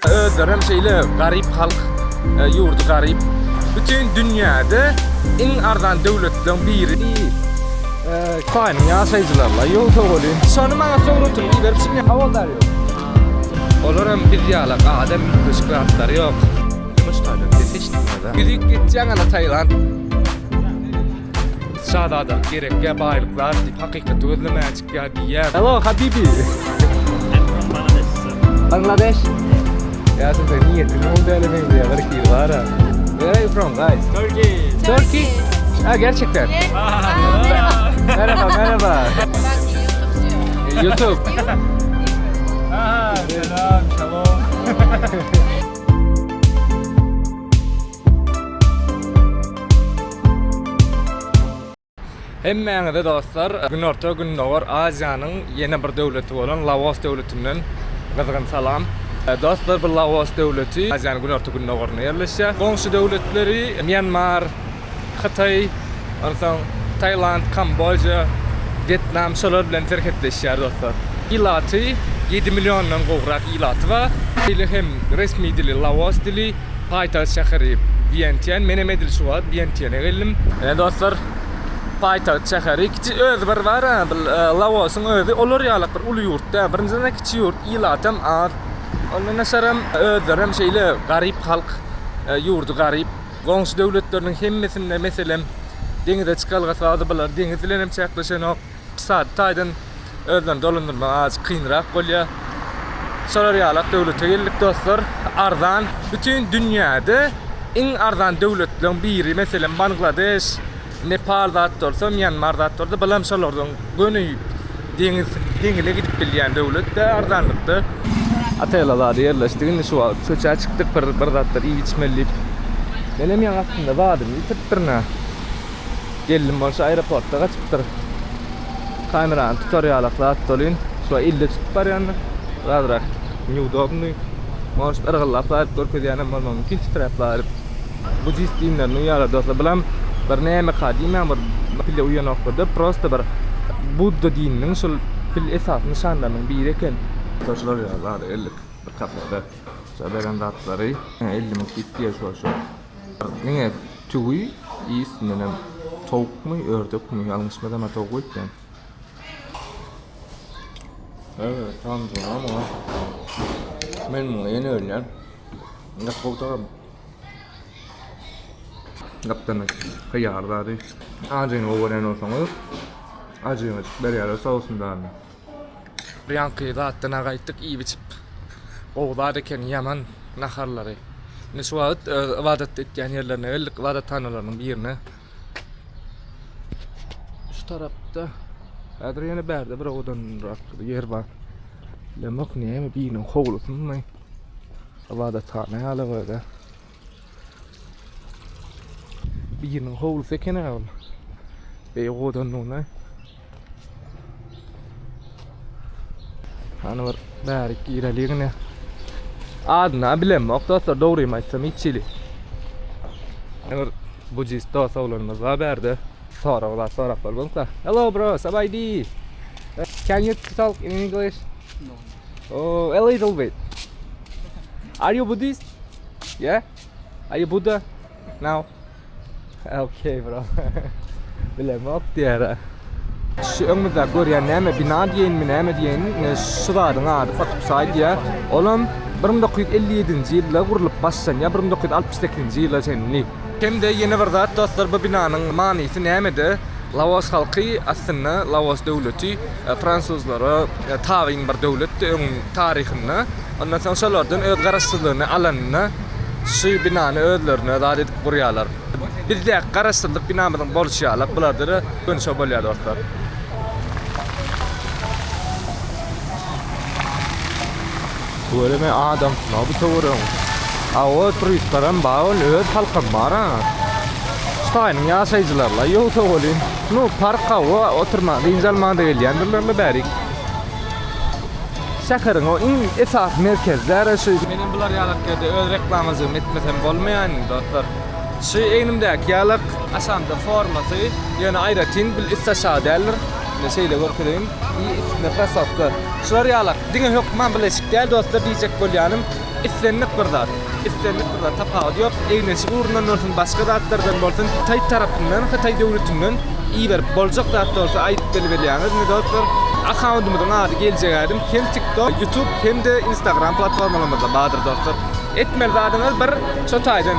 Özlerem şeyle garip halk, yurdu garip. Bütün dünyada en arzan devletlerin biri. Kaynın yaşayıcılarla yol soğulun. Sonra bana soğulun verip şimdi havalar yok. Olurum bir yalak adam kışkırtlar yok. Müştahlı seçtimede. Gidip gideceğin ana Tayland. Şadadır gerekli baylıklar deyip hakikati özlemeye çıkıyor diye. Hello Habibi. I'm from Bangladesh. Bangladesh. Ya sen niyetin oldu elemeyin diye garip var ha. Where are you from guys? Turkey. Turkey. Ha gerçekten. Merhaba. YouTube. Selam, shalom. Hemmeňize dostlar, gün orta gün nowar Aziýanyň ýene bir döwleti bolan Laos döwletinden gyzgyn salam. Dostlar, bu Laos döwleti Aziýanyň gün orta gün nowarynda ýerleşýär. Goňşy döwletleri Myanmar, Hytaý, ondan Tayland, Kamboja, Vietnam şolar bilen terhetleşýär dostlar. Ilaty 7 milyondan gowrak ilaty we dili hem resmi dili Laos dili, paýtagy şäheri Vientiane, menem edil şuwa Vientiane geldim. Dostlar, paýtagy şäheri kiçi öz bir bar, Laosyň özü olar ýalyk bir uly ýurtda, birinciden kiçi ýurt, ilatam az. Ondan näşärem özlerem şeýle garip halk, ýurdu garip. Goňşy döwletleriniň hemmesinde meselem deňizde çykalgasy bular deňiz bilen hem çaklaşan ok saat taýdan özlerini dolandyrma az kynrak bolýar. Şolar ýalyk döwlete geldik dostlar. Arzan, bütün dünyada en arzan döwletleriň biri, meselem Bangladesh, Nepal zat bolsa, Myanmar zat bolsa, bilam şolardan gönüýüp deňize gidip bilýän döwlet de arzanlykdy. Ataylalar ýerleşdigini şu çöçe çykdyk bir zatlar iý içmelip. Benim ýan aslında badym ýitipdirna. Geldim bolsa aeroportda gaçypdyr. Kamerany tutorialaklar atdolyn. Şu ille tutup barýan. Radrak neudobny. Moş ırgylaplar görkezýänem bolmam mümkin titraplar. Bu jistimlerini ýara dostlar bilen bir näme kadime bir pille uyanakda prosta bir Budda dininiň şol pil esas nişanlarynyň biri eken. Toşlar ýalar ellik bir kafede. Şaberan datlary 50 min gitdi şu. Nege tügü ýysynyň tawukmy, ördekmi, ýalňyşmadama tawuk eken. Evet, tamam ama men bunu yeni öğrendim. Yapıldım. Yaptım. Kıyarları. Acın overen olsanız. Acın beriyara sausundan. Riyankı zaten agayttık iyi biçip. Oğladayken yaman naharları. Ne şu vaat vadat etken yerlerine öldük vadat tanrılarının birine. Şu tarafta Adr yana berde bir odan rakdy yer bar. Lemek näme biňiň howlusyny. Awada tane hala böyle. Biňiň howlusy eken ol. Be odan nuna. Ana bir bärik ýerligine. Adna bilemek dostlar dogry maýsam içili. Eger bu jista sawlanmaz berde. Soraplar bolsa. Hello bro, sabaydi. Can you talk in English? No. Oh, a little bit. Are you Buddhist? Yeah? Are you Buddha? Now? Okay bro. Bilemek diýär. Şu öňümizde görýän näme bina diýen, näme diýen, şuradyň ady Fatyp Saýd. Olam 1957-nji ýylda gurulyp başlanýar, 1968-nji ýylda çenli. Hem de yeni bir zat dostlar bu binanın manisi nämedi? Laos halky aslında Laos döwleti Fransuzlara tabiň bir döwlet taryhyny, ondan soň şolardan öz garaşsyzlygyny alanyny şu binany özlerine zat edip gurýarlar. Bizde garaşsyzlyk binamyzyň bolşýarlar, bulardy dönüşe bolýar dostlar. Böyle mi adam nabu tawrun? Awat turistlaram baul öz halkam var ha. Ştaýnyň ýaşaýjylarla ýol soğulyn. No parka we oturma diňjalmanda gelýändirlermi bärik. Şäheriň o iň esas merkezleri şu. Menem bular ýalakda öz reklamyny etmesem bolmaýan dostlar. Şu eňimdäki ýalak aşanda formasy ýöne aýratyn bil istaşa derler. üstüne şeyle görkedim. Üstüne fasatda. Şular ýalak. Diňe hökman bileşik däl dostlar diýjek bolýanym. İslenlik bir zat. İslenlik bir zat tapagy ýok. Eýnesi urundan bolsun, başga zatlardan bolsun, Tay tarapyndan, Tay döwletinden iyi berip boljak zat bolsa aýyp belberýäňiz. Ne dostlar? Akkauntumdan ady geljek adım. Hem TikTok, YouTube hem de Instagram platformalarymyzda badyr dostlar. Etmel zadyňyz bir şo taýdan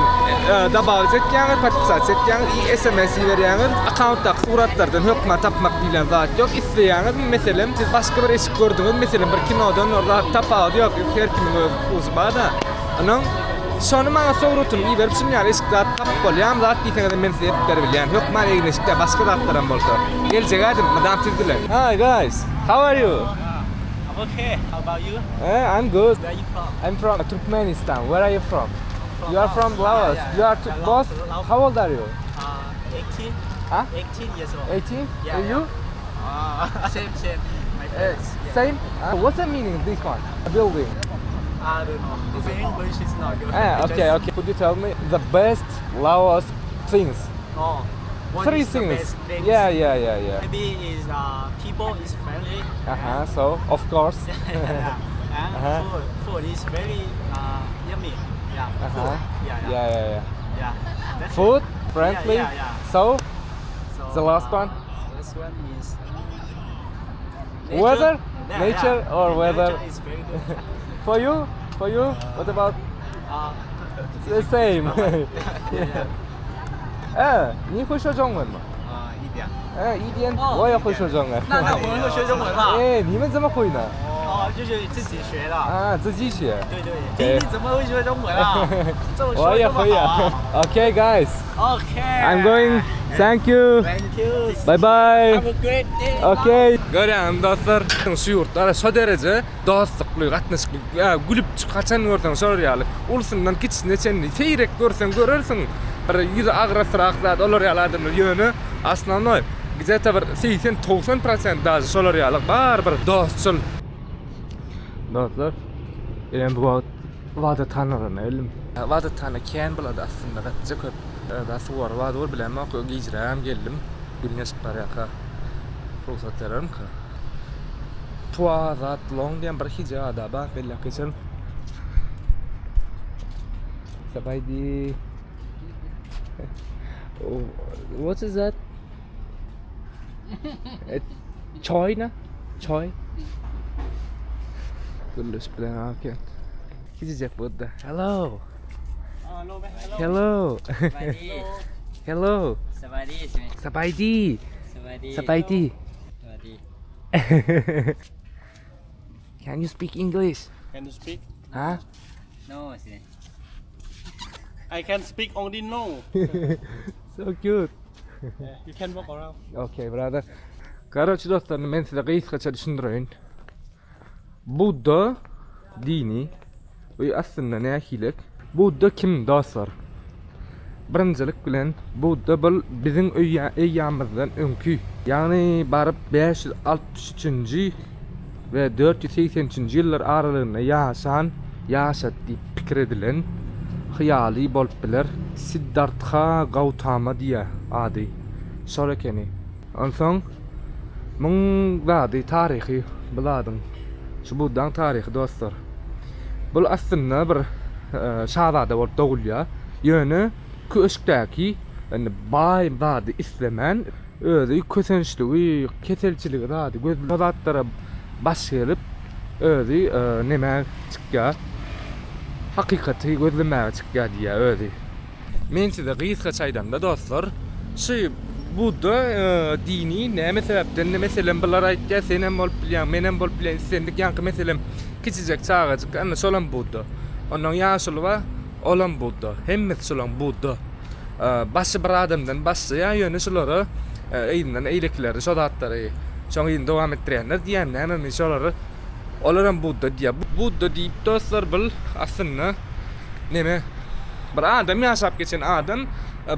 dabaw etýäňiz, patsaç etýäňiz, SMS berýäňiz, akkauntda suratlardan hökma tapmak bilen zat ýok. Isleýäňiz, meselem siz başga bir eşik gördüňiz, meselem bir kinodan orada tapagy ýok, her kimin özü bada. Onuň şonu maňa sowrutun iyi berip şunu ýaly eşik zat tapyp bolýan, zat diýseniz men size berbilýän. Hökma eýleşikde başga zatlaram bolsa. Geljek adım, madam sizdiler. Hi guys, how are you? I'm okay. How about you? I'm good. Where are you from? I'm from Turkmenistan. Where are you from? You are from Laos. Yeah, You are yeah, both. Laos. How old are you? 18. Huh? 18 years old. 18? Yeah, And you? Same. My friends. Yeah. Same? What's the meaning of this one? A building. I don't know. The English is not good. Okay. Could you tell me the best Laos things? Oh. What Three is the things. best things? Yeah. Maybe is people is friendly. So, of course. And food is very yummy. Yeah. Food. Yeah. Yeah. That's Food, it. friendly. Yeah. So, So, the last one? Last one is Weather? Yeah, Nature yeah. or weather? Nature is very good. For you? What about Uh, the same? yeah. 你会说中文吗？一点。一点，我也会说中文。那我们会学中文了。你们怎么会呢？就是自己学的。自己学。对。你怎么会学中文啊？这么说我也会啊。Okay, guys. Okay. I'm going. Thank you. Thank you. Bye bye. Have a great day. Okay. Görýän dostlar, şu ýurtlara şo derece dostlukly, gatnaşyk, gülüp çykaçan görsen şol ulsundan kiçine çenli seýrek görsen görersiň. Bir ýüze agrasrak zat olar ýaly adamlar ýöne asnanoy. Gizeta bir 80-90% dazy şolar ýaly bar bir dostçul. Dostlar, bu wada tanyryn elim. Wada tany kän bolady aslında gatja köp. Da suwar wada bilen mak gijram geldim. Güneş baraka. Ruhsat ederim ki. Tuwa zat long diyen bir hija adaba bella geçen. Sabaydi. What is that? Choy na? Choy? Güllüş bilen aken. Gidecek burada. Hello. Hello. Hello. Sabaydi. Sabaydi. Can you speak English? Can you speak? Huh? No, sir. I can speak only no. So cute. Yeah, you can walk around. Okay, brother. Короче, dostlar, men size gysgaça düşündireyim. Budda dini ve aslında nähilek? Budda kim dostlar? Birinjilik bilen Budda bizim öýýämizden öňkü. Yani barıp 563-nji ve 480-nji ýyllar aralygynda ýaşat diýip pikir edilen hyýaly bolup biler Siddhartha Gautama diýe ady. Şol ekeni. Onsoň muň zady taryhy biladyň. Şu Buddaň taryhy dostlar. Bul aslında bir şahzada bolup dogulýar. Ýöne köşkdäki bay zady islemen özü kösençligi, keselçiligi zady gözatlara baş gelip özü neme çykýar. Hakikaty gözlemäge çykýar diýär özü. Men size gysgaça aýdamda dostlar, şu Budda dini näme sebäpden meselem bular aýtýar, sen hem bolup bilýän, men hem bolup bilýän, sendik ýanky meselem kiçijek çağajyk, ana şolam Budda. Onuň ýaşuly we olan Budda, hemmesi şolam Budda. Başy bir adamdan başlaýan ýöne şolary eýinden eýlekleri, şo zatlary, şoň ýyny dowam etdirýänler diýen näme şolary olaram Budda diýär. Budda diýip dostlar bil aslında näme bir adam ýaşap geçen adam,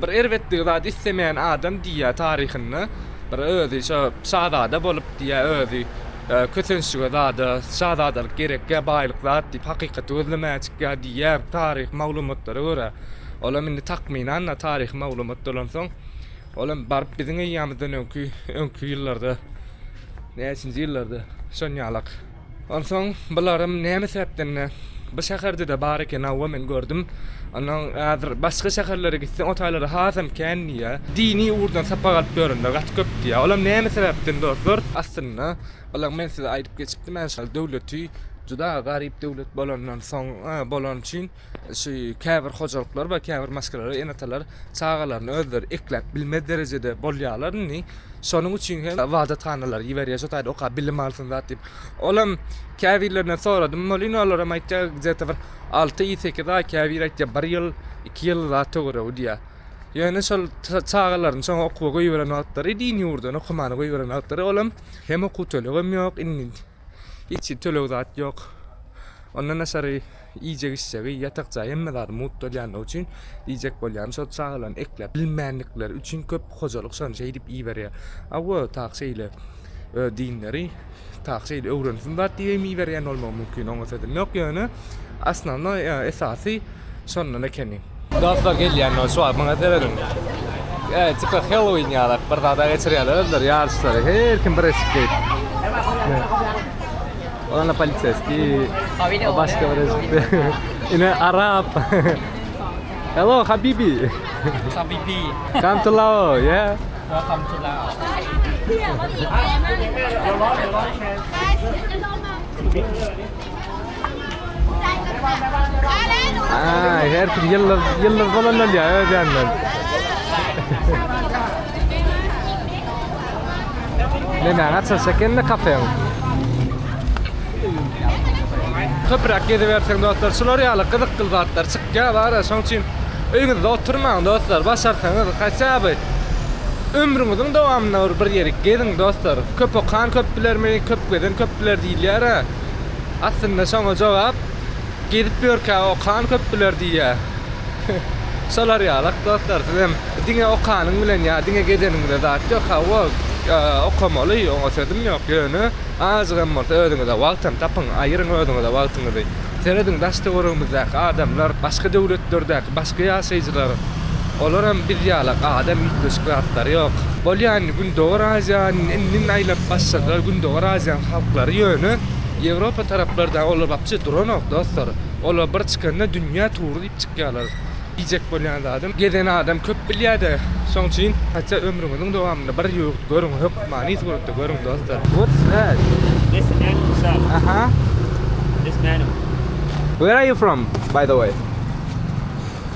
bir erwetdi zat islemeýän adam diýär taryhyny. Bir özü şo şahzada bolup diýär özü kösençlige zady, şahzadalyk gerekkä baýlyk zat diýip hakykaty gözlemäge çykýar diýär taryh maglumatlary görä. Olam indi takminan taryh maglumatlaryň soň olam barıp biziň ýamyzdan öňkü ýyllarda Näçinji ýyllarda şonýalak. Onsoň bularym näme sebäpden bu şäherde de bar eken awwa men gördüm. Ondan häzir başga şäherlere gitsen otaýlara hazam känniýe. Dini urdan sapa galyp görünýär, gat köp diýär. Olam näme sebäpden dostlar? Aslynda bular men size aýdyp geçipdim. Men şol döwleti juda garyp döwlet bolandan soň bolan üçin şu käbir hojalyklar we käbir maskalary enatalar çağalaryny özleri ekläp bilme derejede bolýarlar. Şonuň üçin hem wadathanalar ýiberýär, şo taýda oka bilim alsyn zat diýip. Olam käbirlerden soradym, molinolara maýtja jeta bir 6-8 ay käbir aýtja 1 ýyl, 2 ýyl zat töwre diýär. Ýöne şol çağalaryny şoň okuwa goýberen wagtlary dini urdan okumany goýberen wagtlary olam hem okuw tölegim ýok, hiç töleg zat ýok. Ondan aşary iýjek işleri ýatak jaý hemmedar mutlaýan üçin diýjek bolýan şol çağalan ekläp bilmänlikler üçin köp hojalyk şonu şeýdip iýberýär. Awwa taýsyle dinleri taýsyle öwrensin zat diýip iýberýän bolmagy mümkin. Oňa sedin ýok ýöne aslında esasy şondan ekeni. Dostlar gelýän o şu maňa teredin. Çıkıp Halloween ýalar, bir dada geçirýärler, ýarşylar. Her kim bir eşik. Ona полицейский. Başka bir Yine Arap. Hello Habibi. Habibi. Come to Laos, yeah. Welcome to Laos. Her kim yıllar bolanlar ya öýänler. Neme açsa kenne kafe. Köprak gidiversen dostlar, şular ýaly gyzyk zatlar çykýar bar, şoň üçin öýüňizde oturmaň dostlar, başarsaňyz haçaby ömrüňiziň dowamyna bir ýere gidin dostlar. Köp okan köp bilermi, köp geden köp biler diýilýär. Aslynda şoňa jogap gidip ýörkä okan köp biler diýär. Şolar ýaly dostlar, sizem diňe okanyň bilen ýa diňe gedeniň bilen zat ýok, hawa okamaly, oňa sedim ýok ýöne. Azgam bolsa özüňize wagtym tapyň, aýyryň özüňize wagtyňyzy. Seredin daşdy görüňmizde adamlar, başga döwletlerde, başga ýaşaýjylar. Olar hem biz ýalak adam ýetmişkatlar ýok. Bolýan Gündoğar Aziýanyň endin aýlap başladylar Gündoğar Aziýanyň halklary ýöne Ýewropa taraplardan olar bapçy duranok dostlar. Olar bir çykanda dünýä turu diýip çykýarlar. Diyecek bolýan adam, geden adam köp bilýärdi. Şoň üçin haçça ömrüňiziň dowamyna bir ýurt görüň, höp many suratda görüň dostlar. What's that? This animal, sir. Aha. This animal. Where are you from, by the way?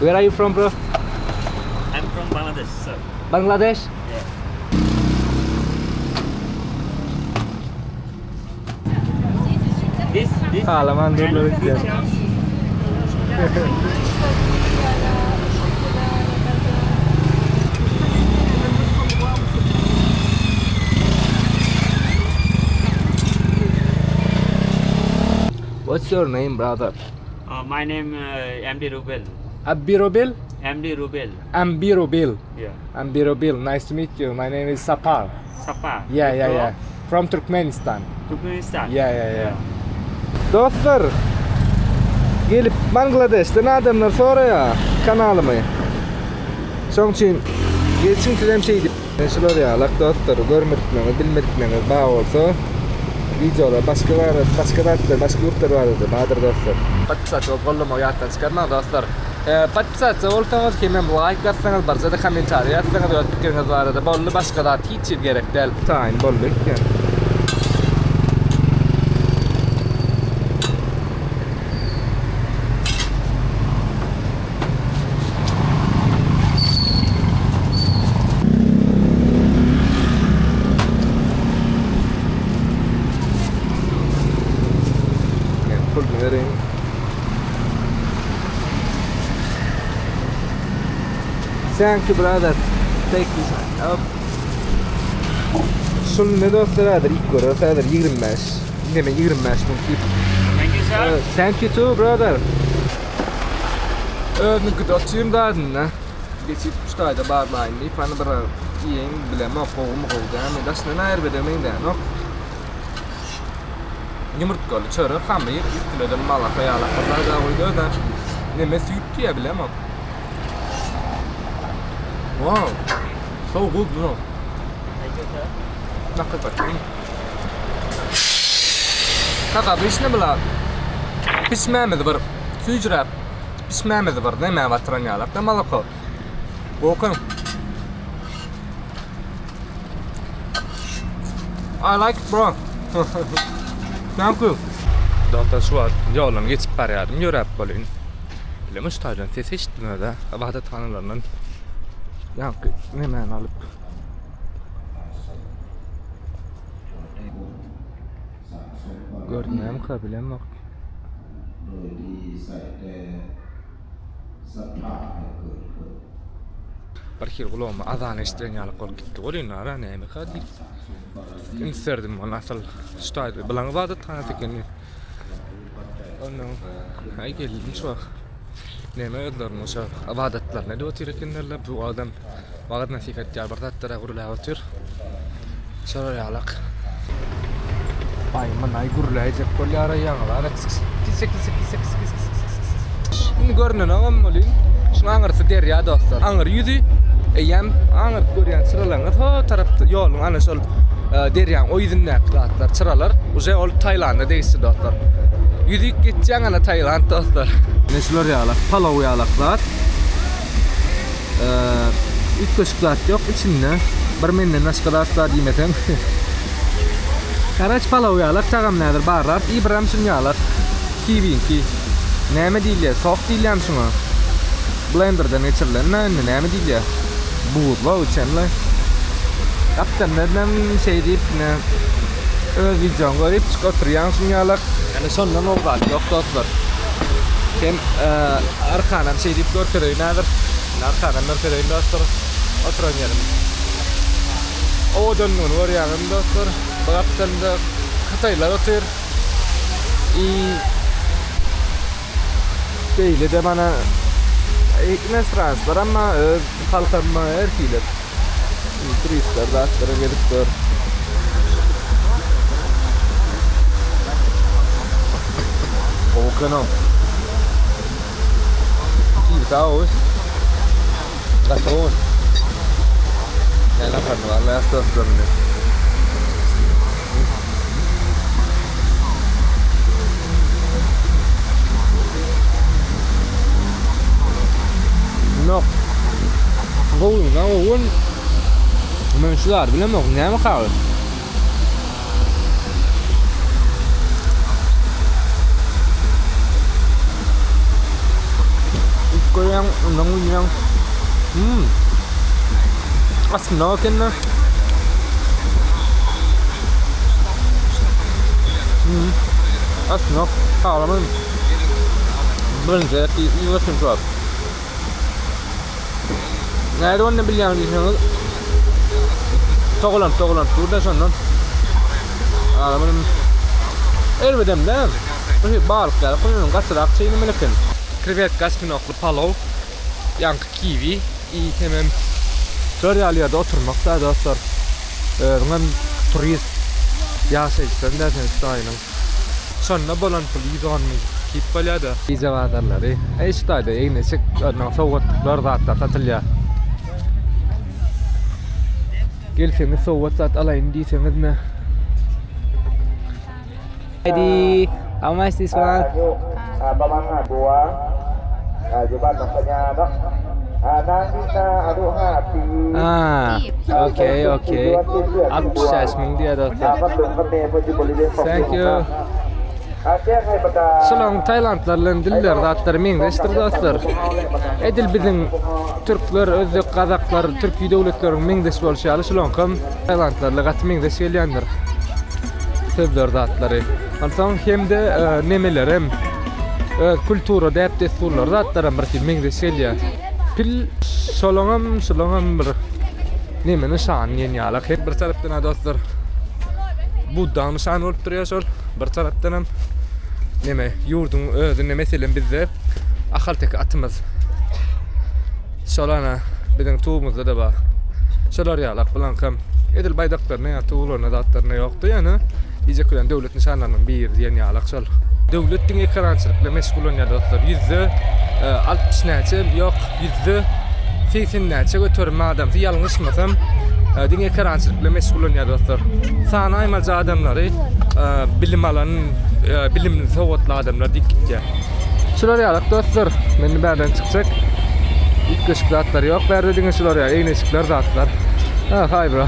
Where are you from, bro? I'm from Bangladesh, sir. Bangladesh? Yeah. This. Halaman dulu işte. What's your name, brother? My name MD Rubel. Abirobil? MD Rubel. Ambirobil. Yeah. Ambirobil. Nice to meet you. My name is Sapar. Sapa. Yeah. From Turkmenistan. Turkmenistan. Yeah. Dostlar, gelip Bangladeş'ten adamlar soruyor kanalımı. Şoň üçin geçin kirem şeydi. Şular ýalak dostlar, görmedikleriniz, bilmedikleriniz bağ bolsa videolar başka därtler, başka ýurtlar bardy, badyr dostlar. Podpisatsiýa bolup gollama ýatdan çykarma dostlar. Podpisatsiýa bolsaňyz hem like atsaňyz, barjada kommentariýa atsaňyz, öz pikiriniz barada bolly başga da hiç gerek däl. Taýyn bolly. Thank you, brother. Take this up. Şol ne dostlardır ilk görür, sadar 25. Deme 25 mümkün. Thank you, sir. Thank you too, brother. Özünü dotçuyum dadın ne? Geçip ştayda barlayın deyip bana bir iyin bilem oqoğum oqoğum da daşnana erbedemeyin de nok. Yumurtkalı çörü hamı yükledim malaka yalaklar da oydu da nemesi yuttu ya bilem ok. Wow, so good, bro. Thank you, sir. Nakkat bakayım. Kaka bişne bula. Pişmemedi bir. Süjrap. Pişmemedi bir. Näme batıran ýalak da malako. Okun. I like it, bro. Thank you. Doktor şu an yoldan geçip barýarym, ýörep bolýan. Bilemiş taýdan ses eşitdim da. Abadat hanalaryndan. Ýa-ki näme alyp. Görnäm ka bilemok. Barkir gulama azan eşitdiren ýaly gol gitdi. Golyn ara näme hadi. Inserdim onu asal staydı. Bilen vardı tane tekeni. Onu ay geldim şu. Näme ödlerni şu abadatlar ne diyor tirekenlerle bu adam wagt nasihat ýar bardatlara gurula otur. Şolar ýalak. Ay man ay gurulaýjak bolýar ýaňlar. Kisek. Indi görnen agam bolýan. Şuna aňyrsy derýa dostlar. Aňyr ýüzi eýem aňyr görýän çyralaňy ta tarapda ýoluň ana şol derýän o ýüzünden atlar çıralar. Uje ol Taýlanda değişdi dostlar. Ýüzük geçýän ana Taýland dostlar. Neşler ýalak, palaw ýalaklar. Üç köşklat ýok içinde. Bir menden naşkalatlar diýmesem. Karaç palaw ýalak tagam nädir barlar. İbrahim şun ýalak. Kiwinki. Näme diýilýär? Soft diýilýär şuna. Blenderda geçirilen näme diýilýär? Buğla uçanlar. Kaptanlardan şey deyip ne öz videon görüp çıkartıryan şun ýalak. Yani sondan olgat ýok dostlar. Hem arkadan şey deyip görtürüy nädir? Arkadan görtürüy dostlar. Oturan ýerim. O dönmün var ýagym dostlar. Bu kaptanda Kıtaylar otur. Beýle de bana ekmes transfer ama halkama erkiler. Turistler de atlara gelip gör. Okanam. Taos. Gaton. Ya la carnaval las dos tornes. No. Gol. Men şular bilemok näme haýy. Koyan nang. Asno kenna. Asno. Haýy. Bence ýuwasyn çok. Näde onu bilýän diýseniz? Toğlan. Şurada şondan. Adamın elbedemde. Bu balık ýaly koyunun gaçyrak çeýini melekin. Krevetka spinokly palaw. Ýanky kiwi. Temem. Şol ýalyda oturmakda dostlar. Öňem turist ýaşaýsan da sen şonda bolan pulýan kip bolýardy. Izawadarlary. Eýştaýda ýeňneçik öňe sowgatlar zatda satylýar. Gelseniz soğuk saat alayım diyseniz ne? Heidi, how much this one? ประมาณ5ตัวอยู่บ้านหนองพญาเนาะนางนินาอายุ5 ปี Okay. 60 diye dostlar. ก็ถึงกันเนเพิ่นอยู่บริเวณ Thank you. แจ้งให้ประกาศ Şolan Taýlandlarlaryň diller zatlary meňdeşdir dostlar. Edil biziň türkler, özbek, gazaklar, türk döwletleriň meňdeş bolýaly şolan hem Taýlandlarla gat meňdeş gelýändir. Sözler zatlary. Alsan hem de nemeler hem kultura däp desturlar zatlaryň bir meňdeş gelýär. Pil şolan bir nemeni şan ýalak hep bir tarapdan dostlar. Bu danışan olup durýar şol. Bir tarapdan hem neme ýurdun özüne meselen bizde ahaltek atymyz. Şolana biziň tuğumuzda da bar. Şolar ýalak bilen hem edil baýdaklarna tuğularyna zatlaryna ýokdy ýani. Ýeje kölen döwlet nişanlarynyň bir diýen ýalak şol. Döwletdiň ekrançylykla meşgul bolýar dostlar. 60 näçe ýok 80 näçe götürme adam. Ýalňyşmasam Dine karançılıkla meşgul olan dostlar. Sana aymalca adamları bilim alan, bilimli savutlu adamlar dikkatli. Şular yalak dostlar, meni berden çıkacak. İlk ışıklı atlar yok, berde dine şular ya, en ışıklar da atlar. Hay bro.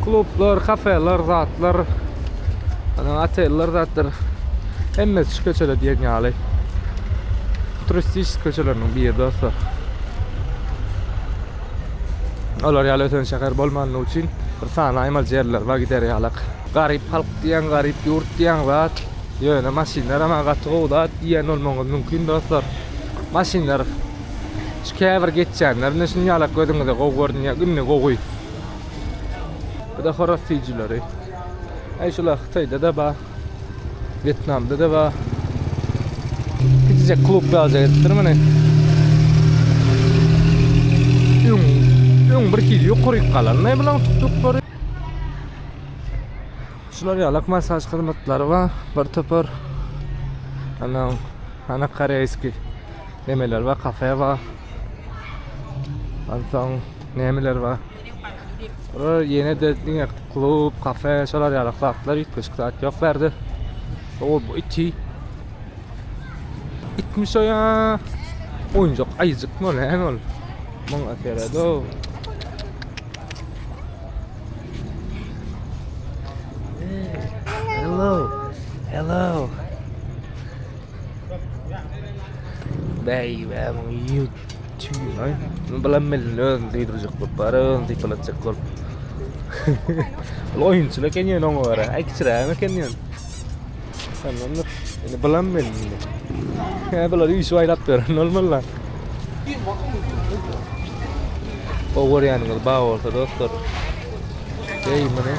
Klublar, kafeler, zatlar, oteller, zatlar. Hemmesi şu köçeler diyen yağlı. Turistik köçelerinin bir yeri dostlar. Olar yağlı öten şehir bolmanın için bir sana aymal yerler var gider yağlak. Garip halk diyen, garip yurt diyen var. Yöne maşinler ama gatığı da diyen olmanız mümkün dostlar. Maşinler şu kever geçenler ne şunu yağlak ödünüze koğurdun ya günne koğuy. Bu da horat tiyicileri. Şular Xitayda da var. Vietnam'da da var. Küçücek klub yazıyor ettirmeni. Bir kilo yukarı kalan ne bilen tuttukları. Şular yalak masaj hizmetleri var. Bir topar. Ana koreyski nemeler var, kafe var. Ansan nemeler var. Yine de klub, kafe, şular yalak saatler 70 saat yok verdi. O bu iti. İtmiş o ya. Oyuncak ayıcık mı ol hem ol. Mong aferado. Hello. Hello. Baby, I'm you too. Ay, belum melon tidur bareng di pelat cekol. Oyuncu kayaknya nong ora. Ay kecera kayaknya. Sangat ini belum melon. Ya belum disuai lapar normal lah. Power yang nggak bawa terus. Jadi mana?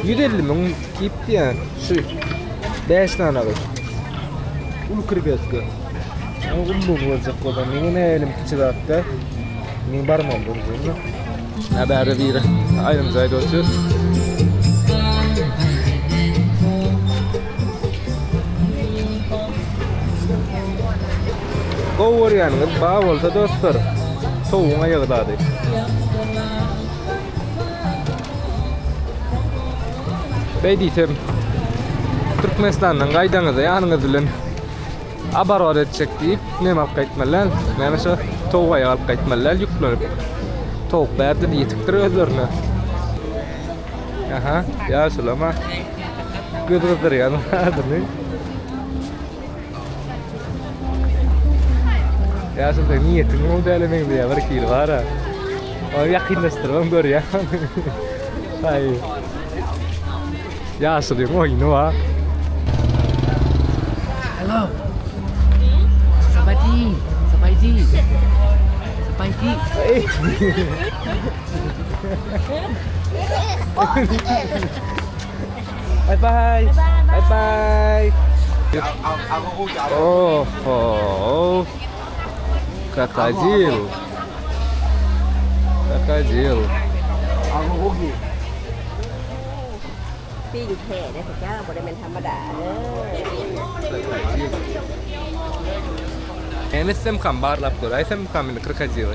Gidelim onun gitti ya şu 5 tane var. Ulu kırgızgı. Oğlum bu olacak o da. Ne elim kıçıdattı. Ne barmam bunu. Ne bari bir aynı zayda otur. Kovur yani bağ olsa dostlar. Soğuğuna yağdadı. Ben diysem Türkmenistan'dan qaydanızda yanınız bilen abar edecek deyip nem alıp qaytmalar, mana shu tovuğa alıp qaytmalar yüklenip tavuk berdi yetiktir özlerine. Aha, ya sulama götürüpler yani adını. Ya sulta niyetin o delemeyin diye bir kilo var ha. O yakınlaştırmam gör ya. Hayır. Ya sudah mau ini wah. Hello. Sabaji. Sabaji. Sabaji. Bye bye. Bye bye. Oh. Kakajil. Kakajil. พี่อยู่แค่ได้พระเจ้าบ่ได้เป็นธรรมดาเด้อ Yani sem kambar laptor, ay sem kamil kakajil.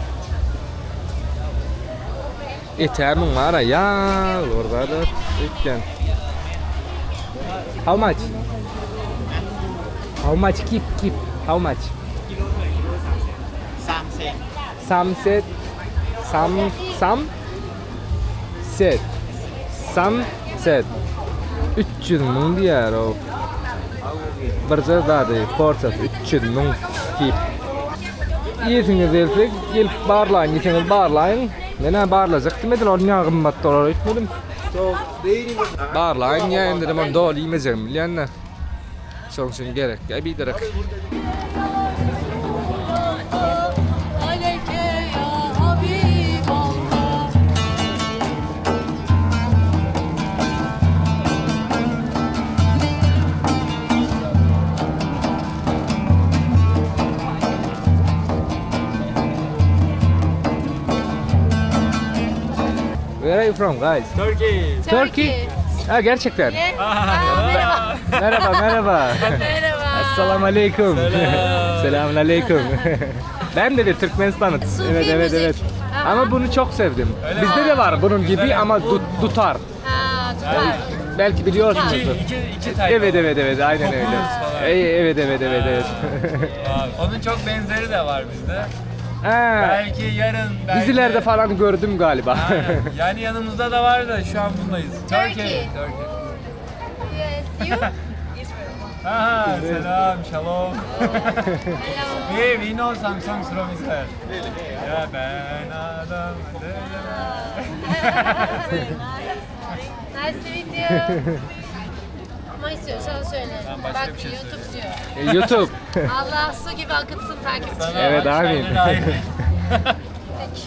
Etermin var ya, orada da ikken. How much? How much? Keep. How much? 3 set. Some set. Some set. 300 ming diyor o. Barca dadı, forsat 300 ming kip. Yesiniz elsek, gelip barlayın, yesiniz barlayın. Nene barlayacaktım, edin oraya kımmat dolar etmedim. Barlayın ya, dedim onu dolu yemeyeceğim, biliyorsun. Sonuçun gerek, ya bir direk. Where are you from, guys? Turkey. Turkey? Ha gerçekten. Merhaba. Merhaba merhaba. Merhaba. Assalamu alaikum. Selamun aleyküm. Ben de Türkmenistan'ım. Sufi Evet evet müzik. evet. Aha. Ama bunu çok sevdim. Bizde de var bunun gibi ama dutar. Ha, süper. Belki biliyorsunuzdur. İki tayfa. Evet evet evet aynen öyle. falan. Evet evet evet evet. Onun çok benzeri de var bizde. Ha, Belki yarın, belki... dizilerde falan gördüm galiba. Aynen. Yani yanımızda da var da şu an bundayız. Turkey. Yes, you? Aha, selam, shalom. Hello. We know some songs from Israel. Ya ben adam değilim. Nice to meet you. Ama istiyorsan söyle. başka Bak bir şey YouTube diyor. YouTube. Allah su gibi akıtsın takipçileri. Sana Evet, bak, amin. kendine ayrı. Peki.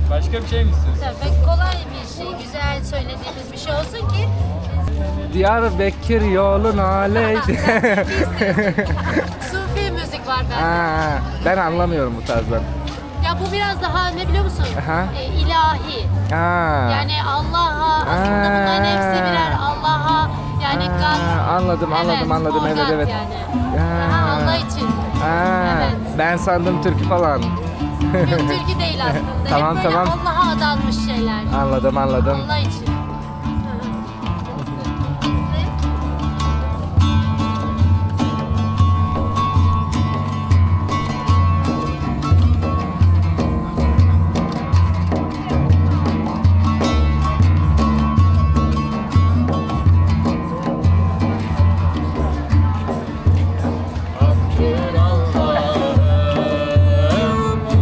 Başka bir şey mi istiyorsun? Tabii kolay bir şey, güzel söylediğimiz bir şey olsun ki Diyarbakır yolun aleyhi. Sufi müzik var bende. Ha, ben anlamıyorum bu tarzdan. Ya bu biraz daha ne biliyor musun? Aha. İlahi. Ha. Yani Allah'a aslında bunların hepsi birer Allah'a yani God. Anladım anladım for evet God evet. Yani. Ha. Aha, Allah için. Ha, Evet. ben sandım türkü falan. Yok Türkü değil aslında. Tamam, Hep böyle tamam. Allah'a adanmış şeyler. Anladım anladım. Allah için.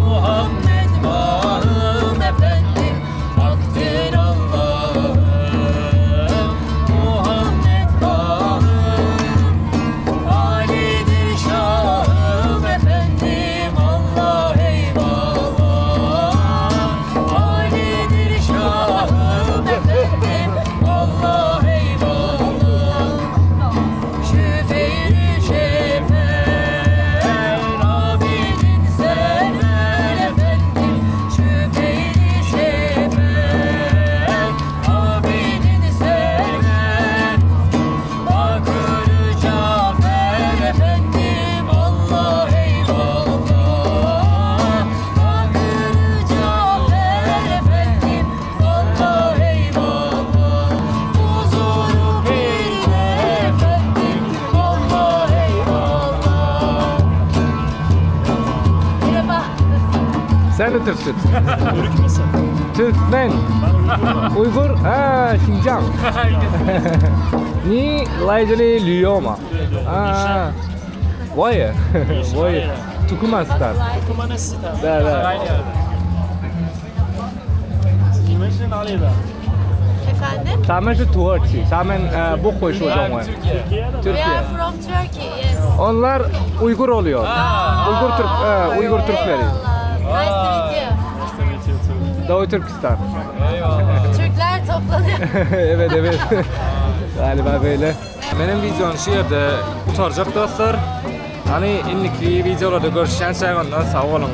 Muhammed bağım efendim, takdir Allah'ım. Muhammed bağım, Ali'dir şahım efendim, Allah eyvallah. Ali'dir şahım efendim, Allah eyvallah. Şüpheli şefer, abidin sever efendim. Şüpheli şefer, abidin sever. Bakır Cafer efendim, Allah eyvallah. Bakır Cafer efendim, Allah eyvallah. Huzuru birine efendim, Allah eyvallah. Merhaba. Sen de Türksün. Türk müsün? Türkmen. Uygur. Ha, Şincan. Ni lajali liyoma. Ha. Vay. Vay. Turkmenistan. Turkmenistan. Da da. İmajın alıyla. Efendim? 咱们是土耳其，他们不会说中文。 Türkiye'de We are Türkiye. from Turkey, yes. Onlar Uygur oluyor. Uygur Türkleri. Eyvallah. Nice to meet you. Doğu Türkistan. Türkler toplanıyor. Evet evet. Galiba böyle. Benim videom şu yerde tutaracak dostlar. Hani indiki videolarda görüşen sağ olun.